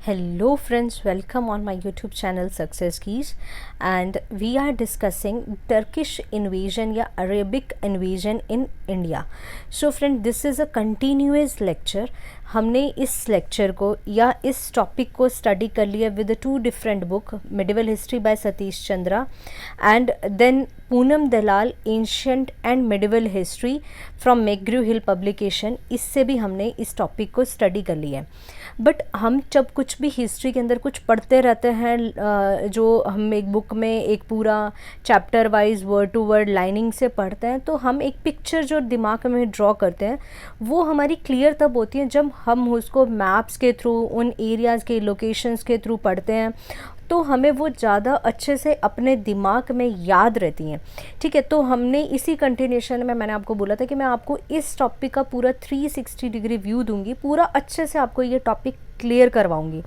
Hello friends, welcome on my YouTube channel Success Keys, and we are discussing Turkish invasion या Arabic invasion in India. So friend, this is a continuous lecture. हमने इस lecture को या इस topic को study कर लिया with two different book, medieval history by Satish Chandra and then Poonam Dalal ancient and medieval history from McGraw Hill publication. इससे भी हमने इस टॉपिक को स्टडी कर लिया है. बट हम जब कुछ भी हिस्ट्री के अंदर कुछ पढ़ते रहते हैं, जो हम एक बुक में एक पूरा chapter wise word to word lining से पढ़ते हैं, तो हम एक पिक्चर जो दिमाग में ड्रॉ करते हैं वो हमारी क्लियर तब होती है जब हम उसको मैप्स के थ्रू, उन एरियाज़ के लोकेशंस के थ्रू पढ़ते हैं, तो हमें वो ज़्यादा अच्छे से अपने दिमाग में याद रहती हैं. ठीक है, तो हमने इसी कंटिन्यूशन में मैंने आपको बोला था कि मैं आपको इस टॉपिक का पूरा 360 डिग्री व्यू दूंगी, पूरा अच्छे से आपको ये टॉपिक क्लियर करवाऊंगी.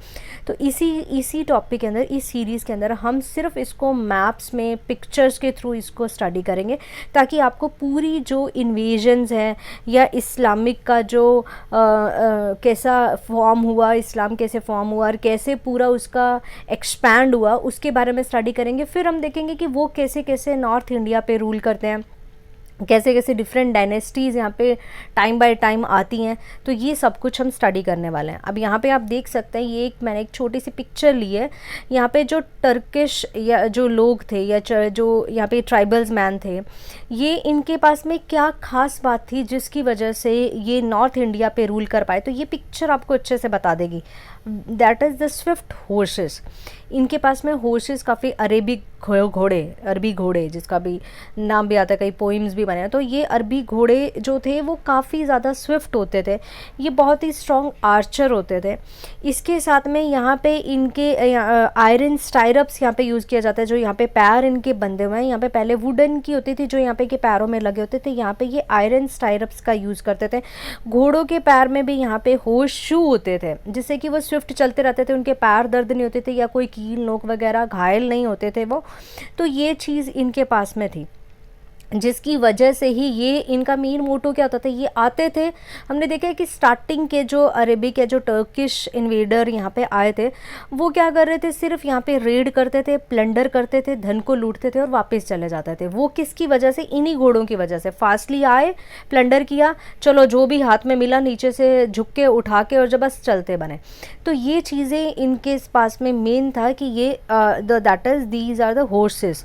तो इसी टॉपिक के अंदर, इस सीरीज़ के अंदर हम सिर्फ इसको मैप्स में पिक्चर्स के थ्रू इसको स्टडी करेंगे, ताकि आपको पूरी जो इन्वेजन्स हैं या इस्लामिक का जो कैसा फॉर्म हुआ, इस्लाम कैसे फॉर्म हुआ और कैसे पूरा उसका एक्सपैंड हुआ, उसके बारे में स्टडी करेंगे. फिर हम देखेंगे कि वो कैसे कैसे नॉर्थ इंडिया पे रूल करते हैं, कैसे कैसे डिफरेंट डायनेस्टीज़ यहाँ पे टाइम बाय टाइम आती हैं. तो ये सब कुछ हम स्टडी करने वाले हैं. अब यहाँ पे आप देख सकते हैं, ये मैंने एक छोटी सी पिक्चर ली है. यहाँ पे जो टर्किश या जो लोग थे या जो यहाँ पे ट्राइबल्स मैन थे, ये इनके पास में क्या खास बात थी जिसकी वजह से ये नॉर्थ इंडिया पे रूल कर पाए, तो ये पिक्चर आपको अच्छे से बता देगी. That is the Swift horses. इनके पास में हॉर्सेस काफ़ी अरेबिक अरबी घोड़े, जिसका भी नाम भी आता है, कई पोइम्स भी बने हैं. तो ये अरबी घोड़े जो थे वो काफ़ी ज़्यादा स्विफ्ट होते थे, ये बहुत ही स्ट्रॉन्ग आर्चर होते थे. इसके साथ में यहाँ पे इनके आयरन स्टाइरप्स यहाँ पे यूज़ किया जाता है. जो यहाँ पे पैर इनके बंधे हुए हैं, यहाँ पे पहले वुडन की होती थी जो यहाँ पे के पैरों में लगे होते थे, यहाँ पे ये आयरन स्टाइरप्स का यूज़ करते थे. घोड़ों के पैर में भी यहाँ पे हॉर्स शू होते थे, जिससे कि वो स्विफ्ट चलते रहते थे, उनके पैर दर्द नहीं होते थे या कोई कील नोक वगैरह घायल नहीं होते थे वो. तो ये चीज़ इनके पास में थी, जिसकी वजह से ही ये इनका मेन मोटो क्या होता था, ये आते थे. हमने देखा है कि स्टार्टिंग के जो अरेबिक या जो टर्किश इन्वेडर यहाँ पे आए थे, वो क्या कर रहे थे, सिर्फ यहाँ पे रेड करते थे, प्लंडर करते थे, धन को लूटते थे और वापस चले जाते थे. वो किसकी वजह से? इन्हीं घोड़ों की वजह से. फास्टली आए, प्लंडर किया, चलो जो भी हाथ में मिला नीचे से झुक के उठा के और जब बस चलते बने. तो ये चीज़ें इनके पास में मेन था कि ये that is these are the horses.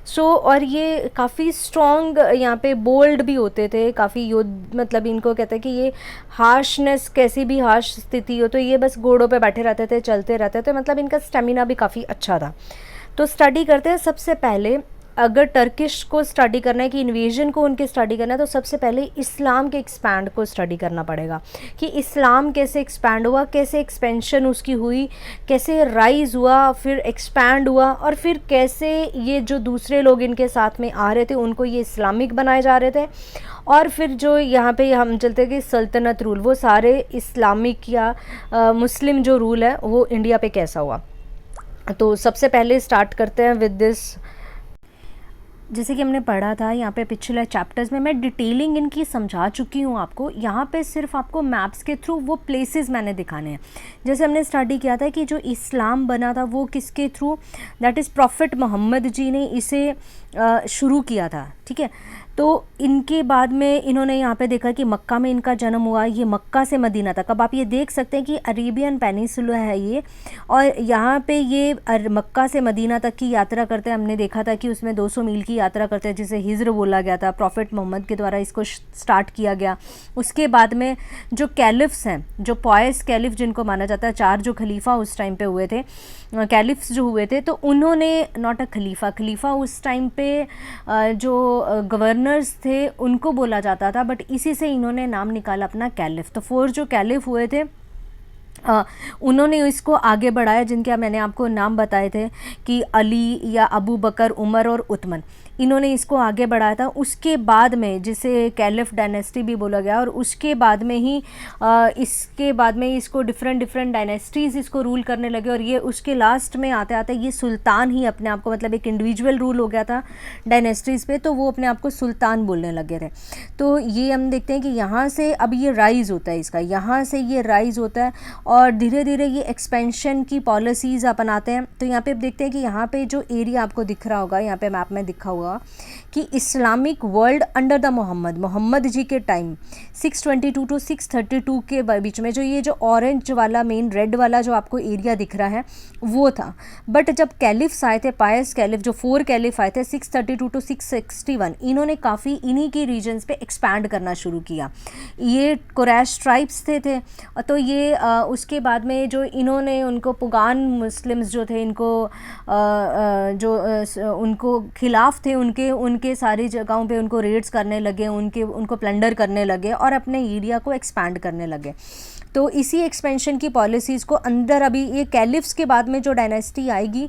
So और ये काफ़ी स्ट्रॉन्ग, यहाँ पे बोल्ड भी होते थे, काफ़ी मतलब इनको कहते हैं कि ये हार्शनेस, कैसी भी हार्श स्थिति हो तो ये बस घोड़ों पे बैठे रहते थे, चलते रहते थे. मतलब इनका स्टेमिना भी काफ़ी अच्छा था. तो स्टडी करते हैं. सबसे पहले अगर टर्किश को स्टडी करना है, कि इन्वेजन को उनके स्टडी करना है, तो सबसे पहले इस्लाम के एक्सपैंड को स्टडी करना पड़ेगा कि इस्लाम कैसे एक्सपैंड हुआ, कैसे एक्सपेंशन उसकी हुई, कैसे राइज हुआ, फिर एक्सपैंड हुआ, और फिर कैसे ये जो दूसरे लोग इनके साथ में आ रहे थे उनको ये इस्लामिक बनाए जा रहे थे. और फिर जो यहाँ पे हम चलते कि सल्तनत रूल, वो सारे इस्लामिक या मुस्लिम जो रूल है वो इंडिया पे कैसा हुआ. तो सबसे पहले स्टार्ट करते हैं विद दिस. जैसे कि हमने पढ़ा था यहाँ पे पिछले चैप्टर्स में, मैं डिटेलिंग इनकी समझा चुकी हूँ आपको. यहाँ पे सिर्फ आपको मैप्स के थ्रू वो प्लेसेस मैंने दिखाने हैं. जैसे हमने स्टडी किया था कि जो इस्लाम बना था वो किसके through, that is prophet Muhammad ji ने इसे शुरू किया था. ठीक है, तो इनके बाद में इन्होंने यहाँ पे देखा कि मक्का में इनका जन्म हुआ. ये मक्का से मदीना तक, अब आप ये देख सकते हैं कि अरेबियन पेनिसुला है ये, और यहाँ पे ये मक्का से मदीना तक की यात्रा करते हैं. हमने देखा था कि उसमें 200 मील की यात्रा करते हैं, जिसे हिज्र बोला गया था. प्रॉफिट मोहम्मद के द्वारा इसको स्टार्ट किया गया. उसके बाद में जो कैलिफ्स हैं, जो पॉयस कैलिफ जिनको माना जाता है, 4 जो खलीफा उस टाइम पे हुए थे, कैलिफ्स जो हुए थे, तो उन्होंने नॉट अ खलीफा उस टाइम पे जो गवर्नर्स थे उनको बोला जाता था, बट इसी से इन्होंने नाम निकाला अपना कैलिफ. तो 4 जो कैलिफ हुए थे उन्होंने इसको आगे बढ़ाया, जिनके मैंने आपको नाम बताए थे कि अली या अबू बकर, उमर और उस्मान. इन्होंने इसको आगे बढ़ाया था. उसके बाद में जिसे कैलिफ डायनेस्टी भी बोला गया, और उसके बाद में ही इसके बाद में इसको डिफरेंट डायनेस्टीज़ इसको रूल करने लगे, और ये उसके लास्ट में आते आते ये सुल्तान ही अपने आप को, मतलब एक इंडिविजुअल रूल हो गया था डायनेस्टीज़ पे, तो वो अपने आप को सुल्तान बोलने लगे थे. तो ये हम देखते हैं कि यहाँ से अब ये राइज़ होता है इसका, यहाँ से ये राइज़ होता है. और धीरे धीरे ये एक्सपेंशन की पॉलिसीज़ अपनाते हैं। तो यहाँ पे आप देखते हैं कि यहाँ पे जो एरिया आपको दिख रहा होगा, यहाँ पे मैप में दिखा हुआ कि Islamic world under the Muhammad ji के टाइम 622 टू 632 के बीच में, जो ये जो ऑरेंज वाला मेन रेड वाला जो आपको एरिया दिख रहा है वो था। बट जब कैलिफ्स आए थे, पायस कैलिफ, जो 4 कैलिफ आए थे 632 टू 661, इन्होंने काफ़ी इन्हीं के रीजन्स पे एक्सपैंड करना शुरू किया। ये कुरैश ट्राइब्स थे तो ये उसके बाद में जो इन्होंने उनको पुगान मुस्लिम्स जो थे, इनको उनको खिलाफ थे, उनके सारी जगहों पे उनको रेड्स करने लगे, उनको प्लंडर करने लगे और अपने एरिया को एक्सपैंड करने लगे। तो इसी एक्सपेंशन की पॉलिसीज़ को अंदर अभी ये कैलिफ्स के बाद में जो डायनेस्टी आएगी,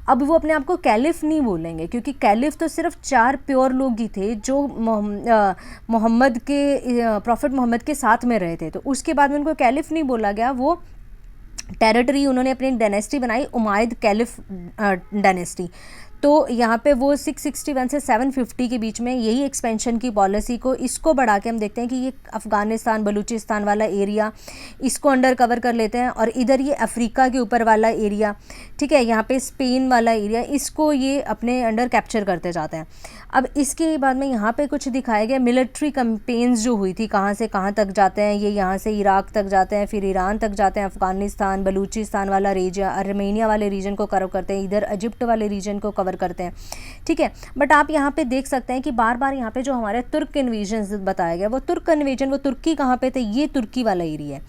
अब वो अपने आप को कैलिफ नहीं बोलेंगे, क्योंकि कैलिफ तो सिर्फ 4 प्योर लोग ही थे जो मोहम्मद के प्रॉफिट मोहम्मद के साथ में रहे थे। तो उसके बाद में उनको कैलिफ नहीं बोला गया, वो टेरिटरी उन्होंने अपनी डायनेस्टी बनाई, उमायद कैलिफ डायनेस्टी। तो यहाँ पे वो 661 से 750 के बीच में यही एक्सपेंशन की पॉलिसी को, इसको बढ़ा के हम देखते हैं कि ये अफ़गानिस्तान बलूचिस्तान वाला एरिया, इसको अंडर कवर कर लेते हैं, और इधर ये अफ्रीका के ऊपर वाला एरिया, ठीक है, यहाँ पे स्पेन वाला एरिया, इसको ये अपने अंडर कैप्चर करते जाते हैं। अब इसके बाद में यहाँ पे कुछ दिखाया गया मिलिट्री कैंपेन्स जो हुई थी, कहाँ से कहाँ तक जाते हैं ये, यहाँ से इराक तक जाते हैं, फिर ईरान तक जाते हैं, अफ़गानिस्तान बलूचिस्तान वाला रीजन, आर्मेनिया वाले रीजन को कवर करते हैं, इधर इजिप्ट वाले रीजन को कवर करते हैं, ठीक है। बट आप यहाँ पे देख सकते हैं कि बार बार यहाँ पे जो हमारे तुर्क इन्वेजन बताया गया, वो तुर्क इन्वेजन, वो तुर्की कहाँ पे थे, ये तुर्की वाला एरिया है।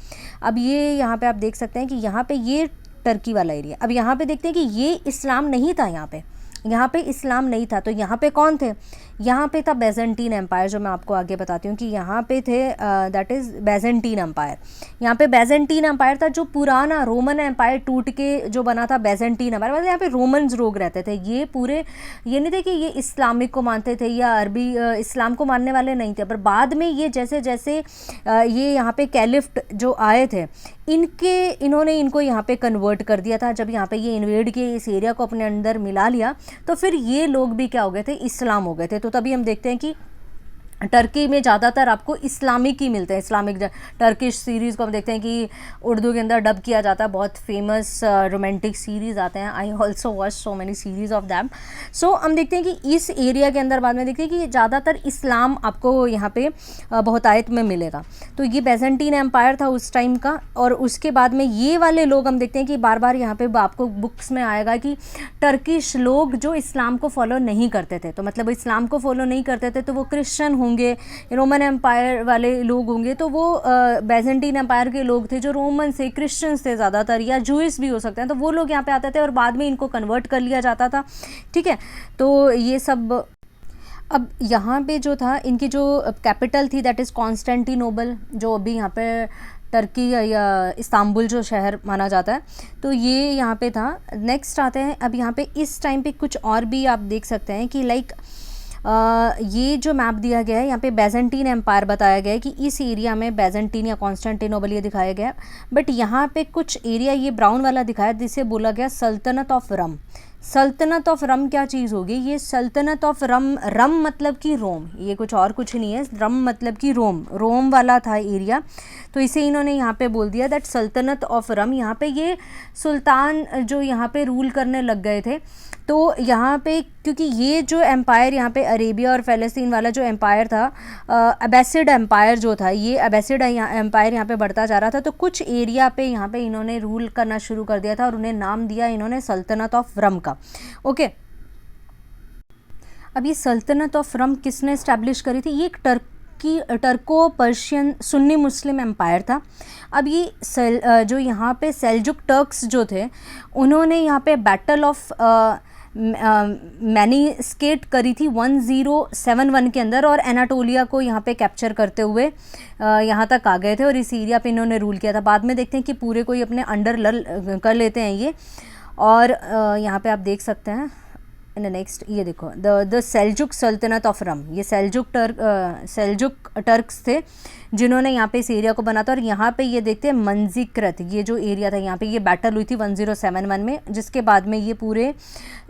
अब ये यहाँ पे आप देख सकते हैं कि यहाँ पे ये टर्की वाला एरिया। अब यहाँ पे देखते हैं कि ये इस्लाम नहीं था, यहाँ पे इस्लाम नहीं था, तो यहाँ पे कौन थे, यहाँ पे था बैजेंटीन एम्पायर, जो मैं आपको आगे बताती हूँ कि यहाँ पे थे, दैट इज़ बैजेंटीन एम्पायर। यहाँ पे बैजेंटीन एम्पायर था, जो पुराना रोमन एम्पायर टूट के जो बना था बैजेंटीन एम्पायर, मतलब यहाँ पे रोमन्स लोग रहते थे। ये पूरे ये नहीं थे कि ये इस्लामिक को मानते थे या अरबी इस्लाम को मानने वाले नहीं थे, पर बाद में ये जैसे जैसे ये यहाँ पे कैलिफ्ट जो आए थे, इन्होंने इनको यहाँ पे कन्वर्ट कर दिया था। जब यहाँ पे ये इन्वेड के इस एरिया को अपने अंदर मिला लिया, तो फिर ये लोग भी क्या हो गए थे, इस्लाम हो गए थे। तो तभी हम देखते हैं कि टर्की में ज़्यादातर आपको इस्लामिक ही मिलते हैं, इस्लामिक टर्किश सीरीज़ को हम देखते हैं कि उर्दू के अंदर डब किया जाता है, बहुत फेमस रोमांटिक सीरीज़ आते हैं। I also watch so many series of them. So हम देखते हैं कि इस एरिया के अंदर बाद में देखते हैं कि ज़्यादातर इस्लाम आपको यहाँ पे बहुतायत में मिलेगा। तो ये बैजेंटीन एम्पायर था उस टाइम का, और उसके बाद में ये वाले लोग हम देखते हैं कि बार बार यहाँ पे आपको बुक्स में आएगा कि टर्किश लोग जो इस्लाम को फॉलो नहीं करते थे, तो मतलब इस्लाम को फॉलो नहीं करते थे, तो वो क्रिश्चियन होंगे, रोमन एम्पायर वाले लोग होंगे, तो वो बैजेंटीन एम्पायर के लोग थे जो रोमन से, क्रिश्चियंस थे ज़्यादातर, या जूइस भी हो सकते हैं, तो वो लोग यहाँ पे आते थे और बाद में इनको कन्वर्ट कर लिया जाता था, ठीक है। तो ये सब, अब यहाँ पे जो था इनकी जो कैपिटल थी, दैट इज़ कॉन्स्टेंटिनोपल, जो अभी यहाँ पे टर्की या इस्तांबुल जो शहर माना जाता है, तो ये यहाँ पे था। नेक्स्ट आते हैं, अब यहाँ पे इस टाइम पे कुछ और भी आप देख सकते हैं कि लाइक ये जो मैप दिया गया है, यहाँ पे बैजेंटीन एम्पायर बताया गया है कि इस एरिया में बैजेंटीन या कॉन्स्टेंटिनोपल ये दिखाया गया, बट यहाँ पे कुछ एरिया ये ब्राउन वाला दिखाया जिसे बोला गया सल्तनत ऑफ रम। सल्तनत ऑफ रम क्या चीज़ होगी, ये सल्तनत ऑफ रम, रम मतलब कि रोम, ये कुछ और कुछ नहीं है, रम मतलब कि रोम वाला था एरिया, तो इसे इन्होंने यहाँ पे बोल दिया दैट सल्तनत ऑफ रम। यहाँ पे ये सुल्तान जो यहाँ पे रूल करने लग गए थे, तो यहाँ पे क्योंकि ये जो एम्पायर यहाँ पे अरेबिया और फ़लस्तीन वाला जो एम्पायर था, अब्बासिड एम्पायर जो था, ये अब्बासिड एम्पायर यहाँ पे बढ़ता जा रहा था, तो कुछ एरिया पे यहाँ पे इन्होंने रूल करना शुरू कर दिया था और उन्हें नाम दिया इन्होंने सल्तनत ऑफ रम का। ओके, अब ये सल्तनत ऑफ रम किसने इस्टेब्लिश करी थी, ये एक टर्को पर्शियन सुन्नी मुस्लिम एम्पायर था। अब ये जो यहाँ पे सेल्जुक टर्क्स जो थे, उन्होंने यहाँ पे बैटल ऑफ मैनीस्केट करी थी 1071 के अंदर, और एनाटोलिया को यहाँ पे कैप्चर करते हुए यहाँ तक आ गए थे और इस एरिया पे इन्होंने रूल किया था। बाद में देखते हैं कि पूरे को ही अपने अंडर कर लेते हैं ये, और यहाँ पे आप देख सकते हैं इन नेक्स्ट, ये देखो द सेल्जुक सल्तनत ऑफ रम, ये सेल्जुक टर्क्स थे जिन्होंने यहाँ पे इस एरिया को बना था। और यहाँ पे ये देखते हैं मंजिकृत, ये जो एरिया था यहाँ पे ये बैटल हुई थी 1071 में, जिसके बाद में ये पूरे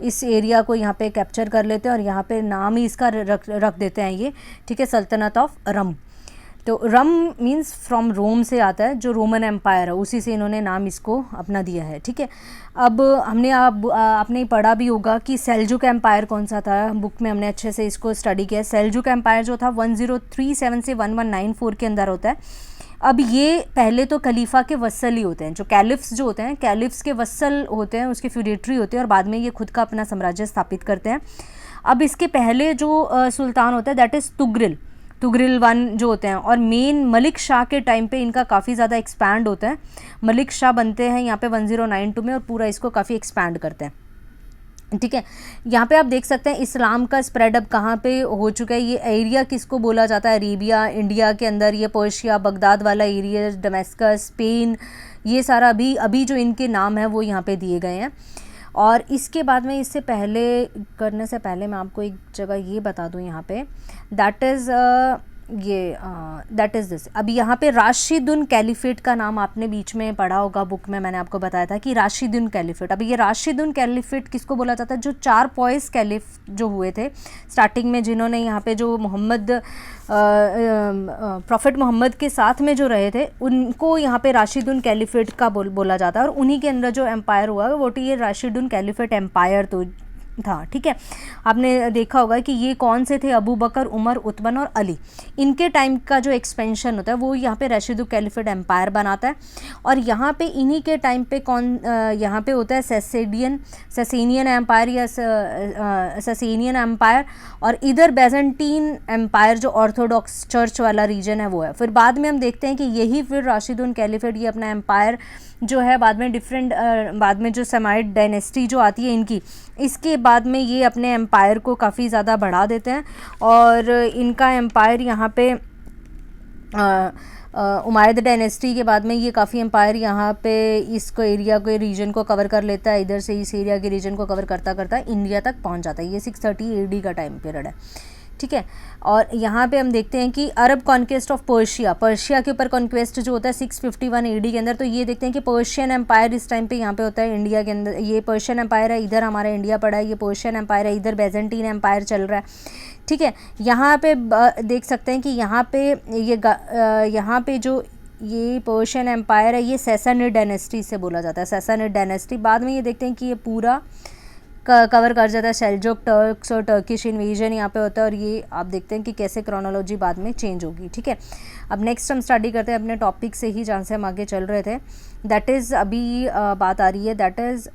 इस एरिया को यहाँ पे कैप्चर कर लेते हैं और यहाँ पे नाम ही इसका रख देते हैं ये, ठीक है, सल्तनत ऑफ रम। तो रम मीन्स फ्रॉम रोम से आता है, जो रोमन एम्पायर है उसी से इन्होंने नाम इसको अपना दिया है, ठीक है। अब हमने आपने पढ़ा भी होगा कि सेल्जुक एम्पायर कौन सा था, बुक में हमने अच्छे से इसको स्टडी किया। सेल्जुक एम्पायर जो था 1037 से 1194 के अंदर होता है। अब ये पहले तो खलीफा के वस्सल ही होते हैं, जो कैलिफ्स जो होते हैं, कैलिफ्स के वस्सल होते हैं, उसके फ्यूडेटरी होते हैं, और बाद में ये खुद का अपना साम्राज्य स्थापित करते हैं। अब इसके पहले जो सुल्तान होता है दैट इज़ तुगरिल वन जो होते हैं, और मेन मलिक शाह के टाइम पे इनका काफ़ी ज़्यादा एक्सपैंड होता है। मलिक शाह बनते हैं यहाँ पे 1092 में, और पूरा इसको काफ़ी एक्सपैंड करते हैं, ठीक है। यहाँ पे आप देख सकते हैं इस्लाम का स्प्रेड अब कहाँ पे हो चुका है। ये एरिया किसको बोला जाता है, अरेबिया, इंडिया के अंदर ये पर्शिया, बगदाद वाला एरिया, दमेस्कस, स्पेन, ये सारा अभी जो इनके नाम है वो यहाँ पे दिए गए हैं। और इसके बाद में इससे पहले करने से पहले मैं आपको एक जगह ये बता दूँ यहाँ पे, दैट इज़ दिस। अब यहाँ पे राशिदुन कैलिफेट का नाम आपने बीच में पढ़ा होगा, बुक में मैंने आपको बताया था कि राशिदुन कैलिफेट। अब ये राशिदुन कैलिफेट किसको बोला जाता है, जो 4 पॉइस कैलिफ जो हुए थे स्टार्टिंग में, जिन्होंने यहाँ पे जो प्रॉफिट मोहम्मद के साथ में जो रहे थे, उनको यहाँ पे राशिदुन कैलिफेट का बोला जाता है। और उन्हीं के अंदर जो एम्पायर हुआ वो ये राशिदुन कैलिफेट एम्पायर तो था, ठीक है। आपने देखा होगा कि ये कौन से थे, अबू बकर, उमर, उतबन और अली, इनके टाइम का जो एक्सपेंशन होता है वो यहाँ पे राशिदुन कैलिफेट एम्पायर बनाता है। और यहाँ पे इन्हीं के टाइम पे यहाँ पे होता है ससेनियन एम्पायर या ससेनियन एम्पायर, और इधर बैजेंटीन एम्पायर जो ऑर्थोडॉक्स चर्च वाला रीजन है वो है। फिर बाद में हम देखते हैं कि यही फिर राशिदुन कैलिफेट ये अपना एम्पायर जो है बाद में बाद में जो सेमाइड डायनेस्टी जो आती है इनकी, इसके बाद में ये अपने एम्पायर को काफ़ी ज़्यादा बढ़ा देते हैं। और इनका एम्पायर यहाँ पे उमायद डायनेस्टी के बाद में ये काफ़ी एम्पायर यहाँ पे इसको एरिया के रीजन को कवर कर लेता है, इधर से इस एरिया के रीजन को कवर करता करता इंडिया तक पहुँच जाता है। ये 630 AD का टाइम पीरियड है, ठीक है। और यहाँ पे हम देखते हैं कि अरब कॉन्क्वेस्ट ऑफ पर्शिया के ऊपर कॉन्क्वेस्ट जो होता है 651 AD के अंदर, तो ये देखते हैं कि पर्शियन एम्पायर इस टाइम पे यहाँ पे होता है इंडिया के अंदर। ये पर्शियन एम्पायर है, इधर हमारा इंडिया पड़ा है, ये पर्शियन एम्पायर है, इधर बैजेंटीन एम्पायर चल रहा है, ठीक है। यहाँ पे देख सकते हैं कि यहाँ पे जो ये पर्शियन एम्पायर है ये सैसानिड डायनेस्टी से बोला जाता है, सैसानिड डायनेस्टी। बाद में ये देखते हैं कि ये पूरा कवर कर जाता है सेल्जुक टर्क्स और टर्किश इन्वेजन यहाँ पे होता है। और ये आप देखते हैं कि कैसे क्रोनोलॉजी बाद में चेंज होगी, ठीक है। अब नेक्स्ट हम स्टडी करते हैं अपने टॉपिक से ही जहाँ से हम आगे चल रहे थे, दैट इज़ अभी बात आ रही है, दैट इज़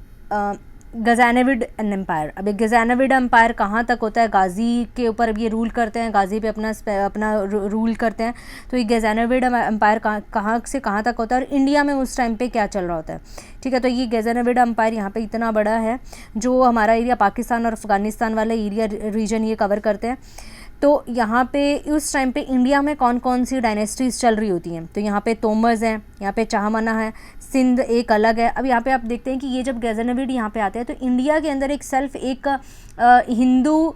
गज़ानविड एम्पायर। अब गज़ानविड एम्पायर कहाँ तक होता है, गाज़ी के ऊपर अब ये रूल करते हैं, गाज़ी पे अपना रूल करते हैं। तो ये गज़ानविड एम्पायर कहाँ से कहाँ तक होता है और इंडिया में उस टाइम पे क्या चल रहा होता है, ठीक है। तो ये गज़ानविड एम्पायर यहाँ पे इतना बड़ा है, जो हमारा एरिया पाकिस्तान और अफ़गानिस्तान वाला एरिया रीजन ये कवर करते हैं। तो यहाँ पे उस टाइम पे इंडिया में कौन कौन सी डायनेस्टीज़ चल रही होती हैं, तो यहाँ पे तोमर्स हैं, यहाँ पे चाहमना है, सिंध एक अलग है। अब यहाँ पे आप देखते हैं कि ये जब गज़ानविड यहाँ पे आते हैं तो इंडिया के अंदर एक हिंदू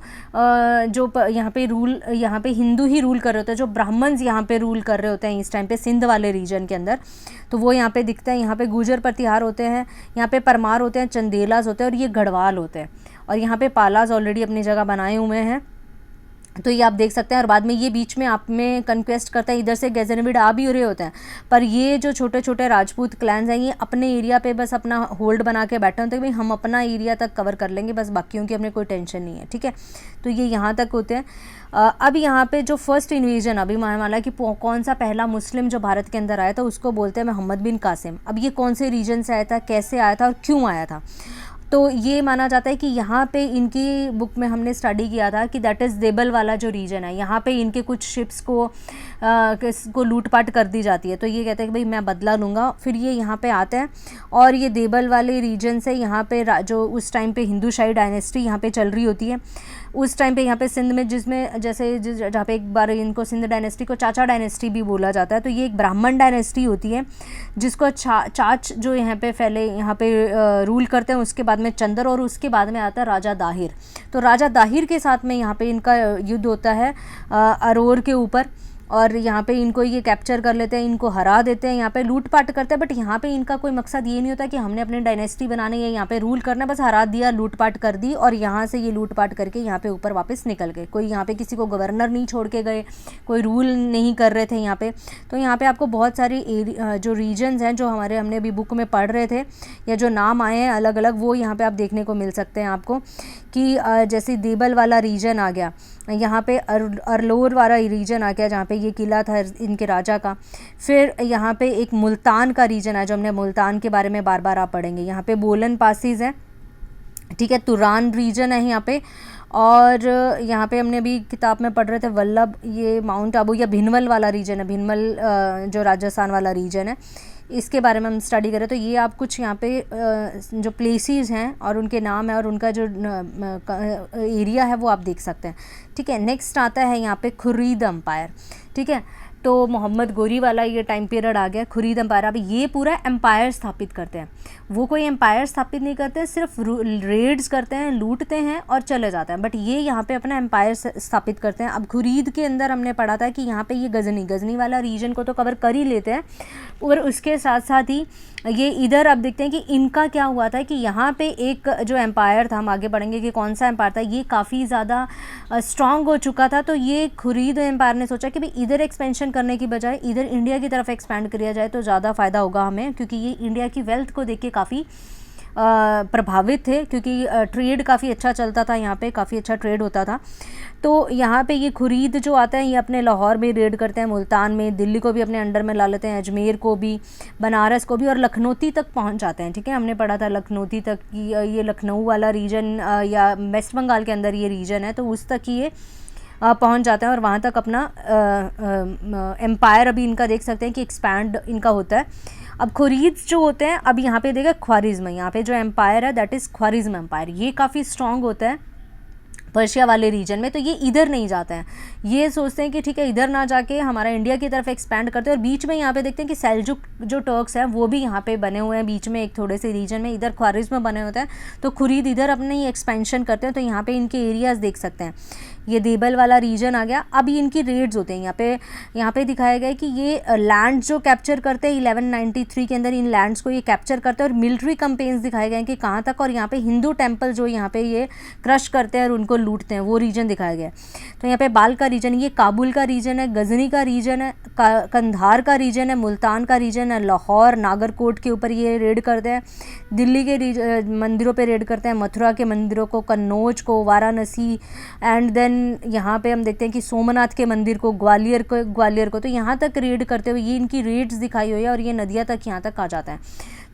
जो यहाँ पे हिंदू ही रूल कर रहे होते हैं, जो ब्राह्मण्स यहाँ पे रूल कर रहे होते हैं इस टाइम पे सिंध वाले रीजन के अंदर, तो वो यहाँ पे दिखते हैं। यहाँ पे गुजर प्रतिहार होते हैं, यहाँ पे परमार होते हैं, चंदेलाज होते हैं और ये गढ़वाल होते हैं। और यहाँ पे पालाज ऑलरेडी अपनी जगह बनाए हुए हैं, तो ये आप देख सकते हैं। और बाद में ये बीच में आप में कन्क्वेस्ट करता है, इधर से गज़ानविड आ भी रहे होते हैं, पर ये जो छोटे छोटे राजपूत क्लैंस हैं ये अपने एरिया पे बस अपना होल्ड बना के बैठे होते हैं, भाई हम अपना एरिया तक कवर कर लेंगे, बस बाकियों की हमें कोई टेंशन नहीं है, ठीक है। तो ये यहाँ तक होते हैं। अब यहाँ पे जो फर्स्ट इन्वेजन अभी माना कि कौन सा पहला मुस्लिम जो भारत के अंदर आया था उसको बोलते हैं मोहम्मद बिन कासिम। अब ये कौन से रीजन से आया था, कैसे आया था और क्यों आया था, तो ये माना जाता है कि यहाँ पे इनकी बुक में हमने स्टडी किया था कि दैट इज़ देबल वाला जो रीजन है, यहाँ पे इनके कुछ शिप्स को लूटपाट कर दी जाती है। तो ये कहते हैं कि भाई मैं बदला लूँगा, फिर ये यहाँ पे आते हैं और ये देबल वाले रीजन से यहाँ पे जो उस टाइम पे हिंदू शाही डायनेस्टी यहाँ पे चल रही होती है उस टाइम पे यहाँ पे सिंध में, जिसमें जहाँ पे एक बार इनको सिंध डायनेस्टी को चाचा डायनेस्टी भी बोला जाता है। तो ये एक ब्राह्मण डायनेस्टी होती है जिसको चाच जो यहाँ पे पहले यहाँ पे रूल करते हैं, उसके बाद में चंदर और उसके बाद में आता है राजा दाहिर। तो राजा दाहिर के साथ में यहाँ पे इनका युद्ध होता है अरोर के ऊपर, और यहाँ पे इनको ये कैप्चर कर लेते हैं, इनको हरा देते हैं, यहाँ पे लूटपाट करते हैं। बट यहाँ पे इनका कोई मकसद ये नहीं होता कि हमने अपनी डायनेस्टी बनानी है, यहाँ पे रूल करना, बस हरा दिया, लूटपाट कर दी और यहाँ से ये लूटपाट करके यहाँ पे ऊपर वापस निकल गए। कोई यहाँ पे किसी को गवर्नर नहीं छोड़ के गए, कोई रूल नहीं कर रहे थे यहाँ पे। तो यहाँ पे आपको बहुत सारी जो रीजन्स हैं जो हमने अभी बुक में पढ़ रहे थे या जो नाम आए हैं अलग अलग, वो यहाँ पे आप देखने को मिल सकते हैं आपको कि जैसे देबल वाला रीजन आ गया, यहाँ पे अरलोर वाला रीजन आ गया जहाँ पे ये किला था इनके राजा का। फिर यहाँ पे एक मुल्तान का रीजन है, जो हमने मुल्तान के बारे में बार बार आप पढ़ेंगे। यहाँ पे बोलन पासिस है, ठीक है, तुरान रीजन है यहाँ पे। और यहाँ पे हमने अभी किताब में पढ़ रहे थे वल्लभ, ये माउंट आबू या भिनवल वाला रीजन है, भिनवल जो राजस्थान वाला रीजन है, इसके बारे में हम स्टडी करें। तो ये आप कुछ यहाँ पे जो प्लेसेस हैं और उनके नाम है और उनका जो एरिया है वो आप देख सकते हैं, ठीक है। नेक्स्ट आता है यहाँ पे खुर्रीद एम्पायर, ठीक है। तो मोहम्मद गोरी वाला ये टाइम पीरियड आ गया, खुर्रीद एम्पायर। अब ये पूरा एम्पायर स्थापित करते हैं, वो कोई एम्पायर स्थापित नहीं करते, सिर्फ रेड्स करते हैं, लूटते हैं और चले जाते हैं। बट ये यहाँ पे अपना एम्पायर स्थापित करते हैं। अब खुर्रीद के अंदर हमने पढ़ा था कि यहाँ पे ये गजनी वाला रीजन को तो कवर कर ही लेते हैं, और उसके साथ साथ ही ये इधर आप देखते हैं कि इनका क्या हुआ था कि यहाँ पे एक जो एम्पायर था, हम आगे बढ़ेंगे कि कौन सा एम्पायर था, ये काफ़ी ज़्यादा स्ट्रॉन्ग हो चुका था। तो ये खुर्रीद एम्पायर ने सोचा कि भाई इधर एक्सपेंशन करने की बजाय इधर इंडिया की तरफ एक्सपैंड किया जाए तो ज़्यादा फ़ायदा होगा हमें, क्योंकि ये इंडिया की वेल्थ को देख के काफ़ी प्रभावित थे, क्योंकि ट्रेड काफ़ी अच्छा चलता था, यहाँ पे काफ़ी अच्छा ट्रेड होता था। तो यहाँ पे ये खुर्रीद जो आता है ये अपने लाहौर में रेड करते हैं, मुल्तान में, दिल्ली को भी अपने अंडर में ला लेते हैं, अजमेर को भी, बनारस को भी, और लखनौती तक पहुँच जाते हैं, ठीक है। हमने पढ़ा था लखनौती तक की, ये लखनऊ वाला रीजन या वेस्ट बंगाल के अंदर ये रीजन है, तो उस तक ये पहुंच जाते हैं और वहाँ तक अपना एम्पायर अभी इनका देख सकते हैं कि एक्सपैंड इनका होता है। अब खुर्रीद जो होते हैं, अब यहाँ पे देखा ख्वारिज़्म, यहाँ पे जो एम्पायर है दैट इज़ ख्वारिज़्म एम्पायर, ये काफ़ी स्ट्रॉन्ग होता है पर्शिया वाले रीजन में। तो ये इधर नहीं जाते हैं, ये सोचते हैं कि ठीक है इधर ना जाके हमारा इंडिया की तरफ एक्सपैंड करते हैं। और बीच में यहाँ पे देखते हैं कि सेल्जुक जो टर्क्स हैं वो भी यहाँ पे बने हुए हैं बीच में, एक थोड़े से रीजन में, इधर ख्वारिज़्म में बने होते हैं। तो खुर्रीद इधर अपने ही एक्सपेंशन करते हैं। तो यहाँ पे इनके एरियाज़ देख सकते हैं, ये देबल वाला रीजन आ गया। अब इनकी रेड्स होते हैं, यहाँ पे दिखाया गया है कि ये लैंड जो कैप्चर करते हैं 1193 के अंदर, इन लैंड्स को ये कैप्चर करते हैं और मिलिट्री कैंपेन्स दिखाए गए हैं कि कहाँ तक, और यहाँ पे हिंदू टेम्पल जो यहाँ पे ये क्रश करते हैं और उनको लूटते हैं, वो रीजन दिखाया गया है। तो यहाँ पे बाल का रीजन, ये काबुल का रीजन है, गजनी का रीजन है, कंधार का रीजन है, मुल्तान का रीजन है, लाहौर नागरकोट के ऊपर ये रेड करते हैं, दिल्ली के मंदिरों पे रेड करते हैं, मथुरा के मंदिरों को, कन्नौज को, वाराणसी, एंड देन यहाँ पे हम देखते हैं कि सोमनाथ के मंदिर को, ग्वालियर को। तो यहाँ तक रेड करते हुए ये इनकी रेड्स दिखाई हुई है और ये नदियाँ तक यहाँ तक आ जाता है।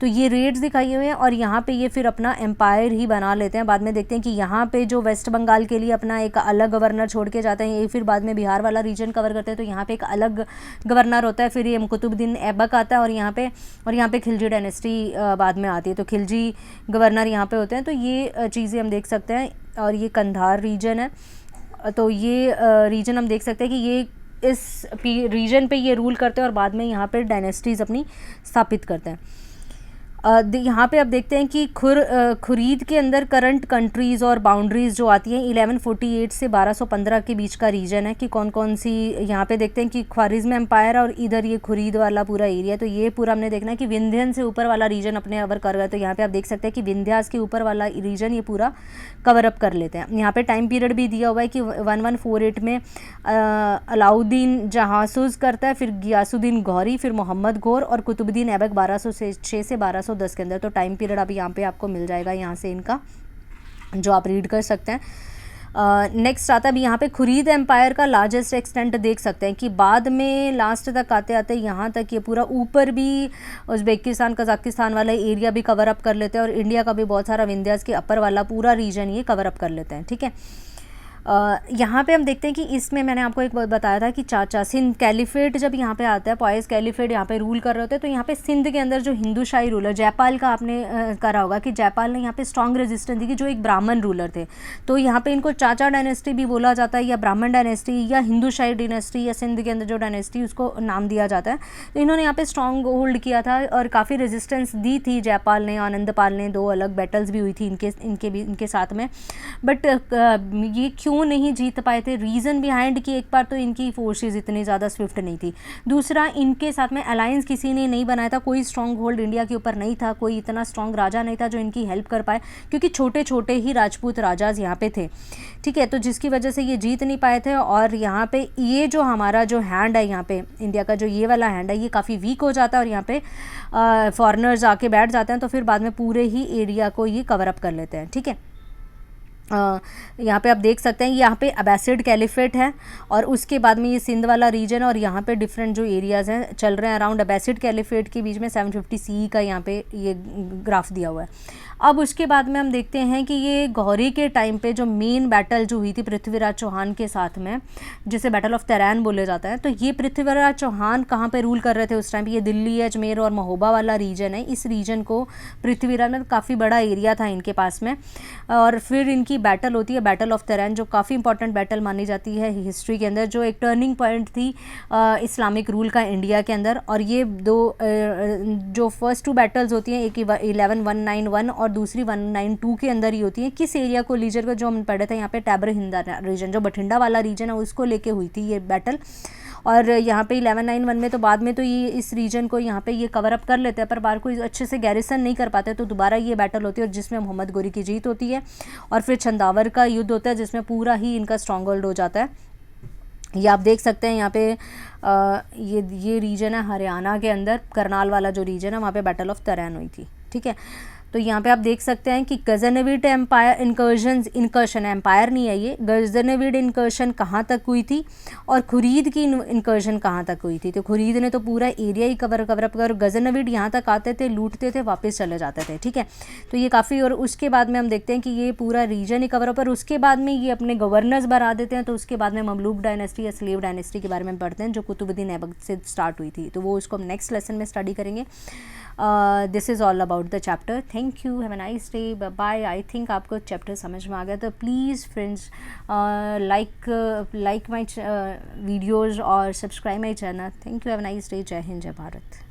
तो ये रेड्स दिखाई हुई हैं और यहाँ पे ये फिर अपना एम्पायर ही बना लेते हैं। बाद में देखते हैं कि यहाँ पे जो वेस्ट बंगाल के लिए अपना एक अलग गवर्नर छोड़ के जाते हैं, ये फिर बाद में बिहार वाला रीजन कवर करते हैं, तो यहाँ पे एक अलग गवर्नर होता है। फिर ये कुतुबुद्दीन ऐबक आता है और यहाँ पे खिलजी डायनेस्टी बाद में आती है, तो खिलजी गवर्नर यहाँ पे होते हैं। तो ये चीज़ें हम देख सकते हैं। और ये कंधार रीजन है, तो ये रीजन हम देख सकते हैं कि ये इस रीजन पे ये रूल करते हैं और बाद में यहाँ पे डायनेस्टीज़ अपनी स्थापित करते हैं। यहाँ पे आप देखते हैं कि खुर्रीद के अंदर करंट कंट्रीज़ और बाउंड्रीज़ जो आती हैं 1148 से 1215 के बीच का रीजन है कि कौन कौन सी। यहाँ पे देखते हैं कि ख्वारिज़्म एम्पायर और इधर ये खुर्रीद वाला पूरा एरिया, तो ये पूरा हमने देखना है कि विंध्यन से ऊपर वाला रीजन अपने कवर कर गए। तो यहाँ पे आप देख सकते हैं कि विंध्यास के ऊपर वाला रीजन ये पूरा कवर अप कर लेते हैं। यहाँ पे टाइम पीरियड भी दिया हुआ है कि 1148 में अलाउद्दीन जहासूस करता है, फिर गियासुद्दीन गौरी, फिर मोहम्मद घोर और कुतुबुद्दीन ऐबक 1206 से 1210 के अंदर। तो टाइम पीरियड अभी यहाँ पे आपको मिल जाएगा, यहाँ से इनका जो आप रीड कर सकते हैं। नेक्स्ट आता है अभी यहाँ पे खुर्रीद एम्पायर का लार्जेस्ट एक्सटेंट देख सकते हैं कि बाद में लास्ट तक आते आते यहाँ तक ये पूरा ऊपर भी उज़्बेकिस्तान कज़ाकिस्तान वाला एरिया भी कवर अप कर लेते हैं और इंडिया का भी बहुत सारा विंध्यास के अपर वाला पूरा रीजन ये कवर अप कर लेते हैं, ठीक है। यहाँ पे हम देखते हैं कि इसमें मैंने आपको एक बताया था कि चाचा सिंध कैलिफेट जब यहाँ पे आता है, पॉयस कैलिफेट यहाँ पे रूल कर रहे होते हैं। तो यहाँ पे सिंध के अंदर जो हिंदू शाही रूलर जयपाल का आपने करा होगा कि जयपाल ने यहाँ पे स्ट्रॉन्ग रेजिस्टेंस दी कि जो एक ब्राह्मण रूलर थे। तो यहाँ पे इनको चाचा डायनेस्टी भी बोला जाता है या ब्राह्मण डायनेस्टी या हिंदू शाही डायनेस्टी या सिंध के अंदर जो डायनेस्टी उसको नाम दिया जाता है। तो इन्होंने यहाँ पे स्ट्रॉन्ग होल्ड किया था और काफ़ी रेजिस्टेंस दी थी जयपाल ने, आनंदपाल ने, 2 अलग बैटल्स भी हुई थी इनके साथ में। बट ये क्यों क्यों नहीं जीत पाए थे, रीज़न बिहाइंड कि एक बार तो इनकी फोर्सेस इतनी ज़्यादा स्विफ्ट नहीं थी, दूसरा इनके साथ में अलायंस किसी ने नहीं बनाया था, कोई स्ट्रॉन्ग होल्ड इंडिया के ऊपर नहीं था, कोई इतना स्ट्रॉन्ग राजा नहीं था जो इनकी हेल्प कर पाए, क्योंकि छोटे छोटे ही राजपूत राजाज यहाँ पे थे, ठीक है। तो जिसकी वजह से ये जीत नहीं पाए थे। और यहाँ पे ये जो हमारा जो हैंड है यहाँ पे इंडिया का, जो ये वाला हैंड है, ये काफ़ी वीक हो जाता है और यहाँ पे फॉरेनर्स आके बैठ जाते हैं, तो फिर बाद में पूरे ही एरिया को ये कवर अप कर लेते हैं, ठीक है। यहाँ पे आप देख सकते हैं यहाँ पे अब्बासिड कैलिफेट है और उसके बाद में ये सिंध वाला रीजन, और यहाँ पे डिफरेंट जो एरियाज़ हैं चल रहे हैं अराउंड अब्बासिड कैलिफेट के बीच में 750 CE का यहाँ पे ये ग्राफ दिया हुआ है। अब उसके बाद में हम देखते हैं कि ये गौरी के टाइम पे जो मेन बैटल जो हुई थी पृथ्वीराज चौहान के साथ में, जिसे बैटल ऑफ तराइन बोले जाता है, तो ये पृथ्वीराज चौहान कहाँ पे रूल कर रहे थे उस टाइम पे, ये दिल्ली, अजमेर और महोबा वाला रीजन है। इस रीजन को पृथ्वीराज में काफ़ी बड़ा एरिया था इनके पास में, और फिर इनकी बैटल होती है बैटल ऑफ तराइन, जो काफ़ी इंपॉर्टेंट बैटल मानी जाती है हिस्ट्री के अंदर, जो एक टर्निंग पॉइंट थी इस्लामिक रूल का इंडिया के अंदर। और ये दो जो फर्स्ट 2 बैटल्स होती हैं, एक 11191 और दूसरी 192 के अंदर ही होती है। किस एरिया को लीजर को जो हम पढ़े थे यहाँ पे टैबर हिंदा रीजन, जो बठिंडा वाला रीजन है, उसको लेके हुई थी ये बैटल। और यहाँ पे 1191 में तो बाद में तो ये इस रीजन को यहाँ पे ये कवर अप कर लेते हैं, पर बार कोई अच्छे से गैरिसन नहीं कर पाते, तो दोबारा ये बैटल होती है और जिसमें मोहम्मद गोरी की जीत होती है। और फिर छंदावर का युद्ध होता है जिसमें पूरा ही इनका स्ट्रॉन्ग होल्ड हो जाता है। ये आप देख सकते हैं यहाँ पे ये रीजन है हरियाणा के अंदर, करनाल वाला जो रीजन है, वहाँ पे बैटल ऑफ तराइन हुई थी, ठीक है। तो यहाँ पे आप देख सकते हैं कि गजनविड एम्पायर इनकर्शन एम्पायर नहीं है ये, गजनविड इनकर्शन कहाँ तक हुई थी और खुरीद की इनकर्शन कहाँ तक हुई थी। तो खुरीद ने तो पूरा एरिया ही कवर अप कर, गजनविड यहाँ तक आते थे, लूटते थे, वापस चले जाते थे, ठीक है। तो ये काफ़ी, और उसके बाद में हम देखते हैं कि ये पूरा रीजन ही कवर अप, और उसके बाद में ये अपने गवर्नर्स बना देते हैं। तो उसके बाद में ममलूक डायनेस्टी या स्लेव डायनेस्टी के बारे में पढ़ते हैं, जो कुतुबुद्दीन ऐबक से स्टार्ट हुई थी, तो वो उसको हम नेक्स्ट लेसन में स्टडी करेंगे। This is all about the chapter. Thank you, have a nice day, bye bye. I think आपको चैप्टर समझ में आ गया, तो please friends like my videos और subscribe my channel. Thank you, have a nice day. जय हिंद, जय भारत।